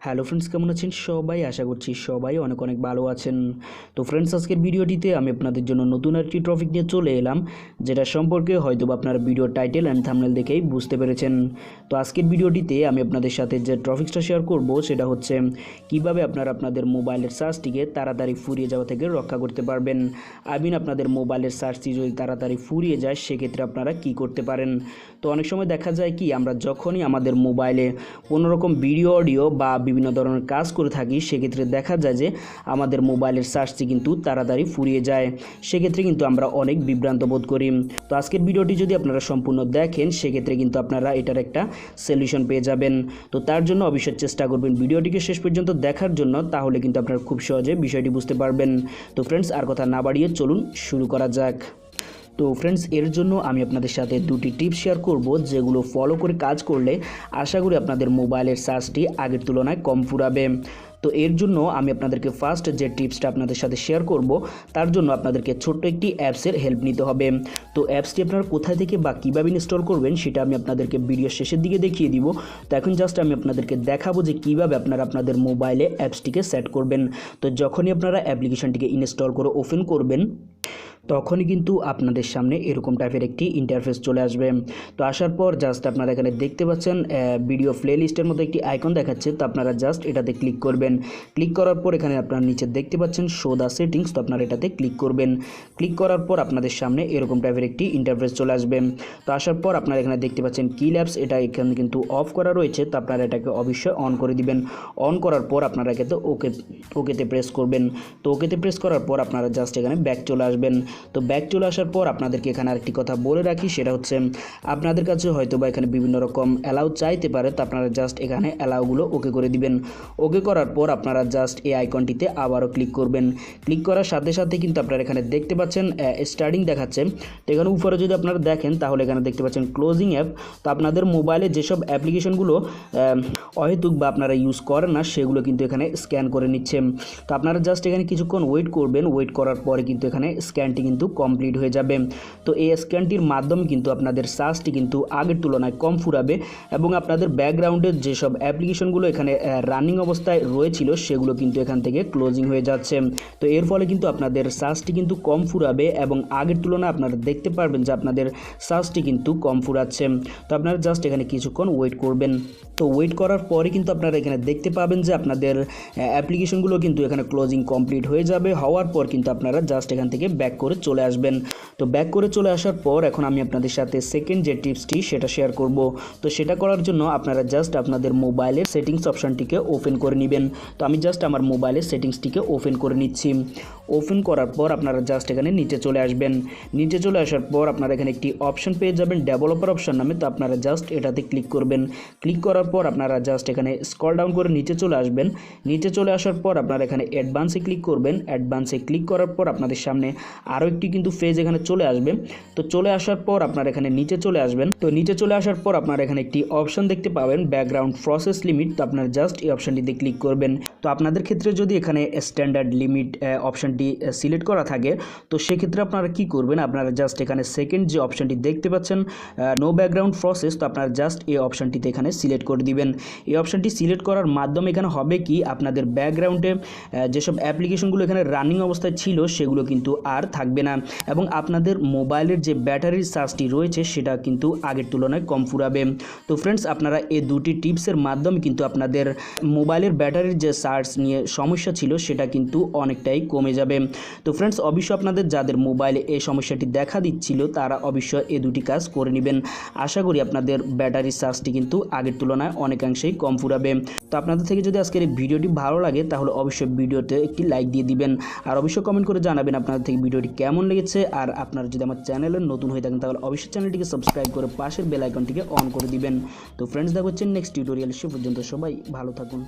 Hello friends, কেমন আছেন সবাই? আশা করছি সবাই অনেক অনেক ভালো আছেন। তো ফ্রেন্ডস, আজকের ভিডিওটিতে আমি আপনাদের জন্য নতুন একটি টপিক নিয়ে চলে এলাম, যেটা সম্পর্কে হয়তো আপনারা ভিডিও টাইটেল অ্যান্ড থাম্বনেল দেখেই বুঝতে পেরেছেন। তো আজকের ভিডিওটিতে আমি আপনাদের সাথে যে টপিকসটা শেয়ার করব সেটা হচ্ছে কিভাবে আপনারা আপনাদের মোবাইলের সার্চটিকে তাড়াতাড়ি ফুরিয়ে যাওয়া থেকে রক্ষা করতে পারবেন। আপনাদের মোবাইলের সার্চটি যদি তাড়াতাড়ি ফুরিয়ে যায় সেক্ষেত্রে আপনারা কি করতে পারেন। তো অনেক সময় দেখা যায় কি, আমরা যখনই আমাদের মোবাইলে কোনো রকম ভিডিও অডিও বা বিভিন্ন ধরনের কাজ করে থাকি সেক্ষেত্রে দেখা যায় যে আমাদের মোবাইলের সার্চটি কিন্তু তাড়াতাড়ি ফুরিয়ে যায়। সেক্ষেত্রে কিন্তু আমরা অনেক বিভ্রান্ত বোধ করি। তো আজকের ভিডিওটি যদি আপনারা সম্পূর্ণ দেখেন সেক্ষেত্রে কিন্তু আপনারা এটার একটা সলিউশন পেয়ে যাবেন। তো তার জন্য অবশ্যই চেষ্টা করবেন ভিডিওটিকে শেষ পর্যন্ত দেখার জন্য, তাহলে কিন্তু আপনারা খুব সহজে বিষয়টি বুঝতে পারবেন। তো ফ্রেন্ডস, আর কথা না বাড়িয়ে চলুন শুরু করা যাক। তো ফ্রেন্ডস, এর জন্য আমি আপনাদের সাথে দুটি টিপস শেয়ার করব, যেগুলো ফলো করে কাজ করলে আশা করি আপনাদের মোবাইলের সার্চটি আগের তুলনায় কম ফুরাবে। তো এর জন্য আমি আপনাদেরকে ফার্স্ট যে টিপসটা আপনাদের সাথে শেয়ার করব, তার জন্য আপনাদেরকে ছোট্ট একটি অ্যাপসের হেল্প নিতে হবে। তো অ্যাপসটি আপনারা কোথায় থেকে বা কীভাবে ইনস্টল করবেন সেটা আমি আপনাদেরকে ভিডিও শেষের দিকে দেখিয়ে দিব। তো এখন জাস্ট আমি আপনাদেরকে দেখাবো যে কীভাবে আপনারা আপনাদের মোবাইলে অ্যাপসটিকে সেট করবেন। তো যখনই আপনারা অ্যাপ্লিকেশনটিকে ইনস্টল করে ওপেন করবেন তখনই কিন্তু আপনাদের সামনে এরকম টাইপের একটি ইন্টারফেস চলে আসবে। তো আসার পর জাস্ট আপনারা এখানে দেখতে পাচ্ছেন ভিডিও প্লে লিস্টের মতো একটি আইকন দেখাচ্ছে। তো আপনারা জাস্ট এটাতে ক্লিক করবেন। ক্লিক করার পর এখানে আপনারা নিচে দেখতে পাচ্ছেন শো দ্য সেটিংস। তো আপনারা এটাতে ক্লিক করবেন। ক্লিক করার পর আপনাদের সামনে এরকম টাইপের একটি ইন্টারফেস চলে আসবে। তো আসার পর আপনারা এখানে দেখতে পাচ্ছেন কিল অ্যাপস, এটা এখানে কিন্তু অফ করা রয়েছে। তো আপনারা এটাকে অবশ্যই অন করে দিবেন। অন করার পর আপনারা কিন্তু ওকেতে প্রেস করবেন। তো ওকেতে প্রেস করার পর আপনারা জাস্ট এখানে ব্যাক চলে আসবেন। তো ব্যাক চলে আসার পর আপনাদেরকে এখানে আরেকটি কথা বলে রাখি, সেটা হচ্ছে আপনাদের কাছে হয়তো বা এখানে বিভিন্ন রকম অ্যালাউ চাইতে পারে। তো আপনারা জাস্ট এখানে অ্যালাউগুলো ওকে করে দিবেন। ওকে করার পর আপনারা জাস্ট এই আইকনটিতে আবারও ক্লিক করবেন। ক্লিক করার সাথে সাথে কিন্তু আপনারা এখানে দেখতে পাচ্ছেন স্টার্টিং দেখাচ্ছে। তো এখানে উপরে যদি আপনারা দেখেন তাহলে এখানে দেখতে পাচ্ছেন ক্লোজিং অ্যাপ। তো আপনাদের মোবাইলে যেসব অ্যাপ্লিকেশনগুলো অহেতুক বা আপনারা ইউজ করেন না সেগুলো কিন্তু এখানে স্ক্যান করে নিচ্ছে। তো আপনারা জাস্ট এখানে কিছুক্ষণ ওয়েট করবেন। ওয়েট করার পরে কিন্তু এখানে স্ক্যানটি কিন্তু কমপ্লিট হয়ে যাবে। তো এই স্ক্যানটির মাধ্যমে কিন্তু আপনাদের সার্চটি কিন্তু আগের তুলনায় কম ফুরাবে এবং আপনাদের ব্যাকগ্রাউন্ডের যেসব অ্যাপ্লিকেশনগুলো এখানে রানিং অবস্থায় রয়েছিল সেগুলো কিন্তু এখান থেকে ক্লোজিং হয়ে যাচ্ছে। তো এর ফলে কিন্তু আপনাদের সার্চটি কিন্তু কম ফুরাবে এবং আগের তুলনায় আপনারা দেখতে পারবেন যে আপনাদের সার্চটি কিন্তু কম ফুরাচ্ছে। তো আপনারা জাস্ট এখানে কিছুক্ষণ ওয়েট করবেন। তো ওয়েট করার পরে কিন্তু আপনারা এখানে দেখতে পাবেন যে আপনাদের অ্যাপ্লিকেশনগুলো কিন্তু এখানে ক্লোজিং কমপ্লিট হয়ে যাবে। হওয়ার পর কিন্তু আপনারা জাস্ট এখান থেকে ব্যাক করে চলে আসবেন। তো ব্যাক করে চলে আসার পর এখন আমি আপনাদের সাথে সেকেন্ড যে টিপসটি সেটা শেয়ার করব। তো সেটা করার জন্য আপনারা জাস্ট আপনাদের মোবাইলের সেটিংস অপশানটিকে ওপেন করে নেবেন। তো আমি জাস্ট আমার মোবাইলের সেটিংসটিকে ওপেন করে নিচ্ছি। ওপেন করার পর আপনারা জাস্ট এখানে নিচে চলে আসবেন। নিচে চলে আসার পর আপনারা এখানে একটি অপশান পেয়ে যাবেন ডেভেলপার অপশান নামে। তো আপনারা জাস্ট এটাতে ক্লিক করবেন। ক্লিক করার পর আপনারা জাস্ট এখানে স্ক্রল ডাউন করে নিচে চলে আসবেন। নিচে চলে আসার পর আপনারা এখানে অ্যাডভান্সে ক্লিক করবেন। অ্যাডভান্সে ক্লিক করার পর আপনাদের সামনে আরও একটি কিন্তু পেজ এখানে চলে আসবে। তো চলে আসার পর আপনারা এখানে নিচে চলে আসবেন। তো নিচে চলে আসার পর আপনারা এখানে একটি অপশন দেখতে পাবেন ব্যাকগ্রাউন্ড প্রসেস লিমিট। তো আপনারা জাস্ট এই অপশনটিতে ক্লিক করবেন। তো আপনাদের ক্ষেত্রে যদি এখানে স্ট্যান্ডার্ড লিমিট অপশনটি সিলেক্ট করা থাকে তো সেক্ষেত্রে আপনারা কি করবেন, আপনারা জাস্ট এখানে সেকেন্ড যে অপশনটি দেখতে পাচ্ছেন নো ব্যাকগ্রাউন্ড প্রসেস, তো আপনারা জাস্ট এই অপশনটিতে এখানে সিলেক্ট করে দিবেন। এই অপশনটি সিলেক্ট করার মাধ্যমে এখানে হবে কি, আপনাদের ব্যাকগ্রাউন্ডে যেসব অ্যাপ্লিকেশনগুলো এখানে রানিং অবস্থায় ছিল সেগুলো কিন্তু আর থাকবে না এবং আপনাদের মোবাইলের যে ব্যাটারির চার্জটি রয়েছে সেটা কিন্তু আগের তুলনায় কম ফুরাবে। তো ফ্রেন্ডস, আপনারা এই দুটি টিপসের মাধ্যমে কিন্তু আপনাদের মোবাইলের ব্যাটারির যে চার্জ নিয়ে সমস্যা ছিল সেটা কিন্তু অনেকটাই কমে যাবে। তো ফ্রেন্ডস, অবশ্যই আপনাদের যাদের মোবাইলে এই সমস্যাটি দেখা দিচ্ছিল তারা অবশ্যই এই দুটি কাজ করে নেবেন। আশা করি আপনাদের ব্যাটারির চার্জটি কিন্তু আগের তুলনায় অনেকাংশেই কম ফুরাবে। তো আপনাদের থেকে যদি আজকের এই ভিডিওটি ভালো লাগে তাহলে অবশ্যই ভিডিওতে একটি লাইক দিয়ে দিবেন আর অবশ্যই কমেন্ট করে জানাবেন আপনাদের থেকে ভিডিওটি কেমন লেগেছে। আর আপনারা যদি আমার চ্যানেলে নতুন হয়ে থাকেন তাহলে অবশ্যই চ্যানেলটিকে সাবস্ক্রাইব করে পাশের বেল আইকনটিকে অন করে দিবেন। তো ফ্রেন্ডস, দেখা হচ্ছে নেক্সট টিউটোরিয়াল। সে পর্যন্ত সবাই ভালো থাকুন।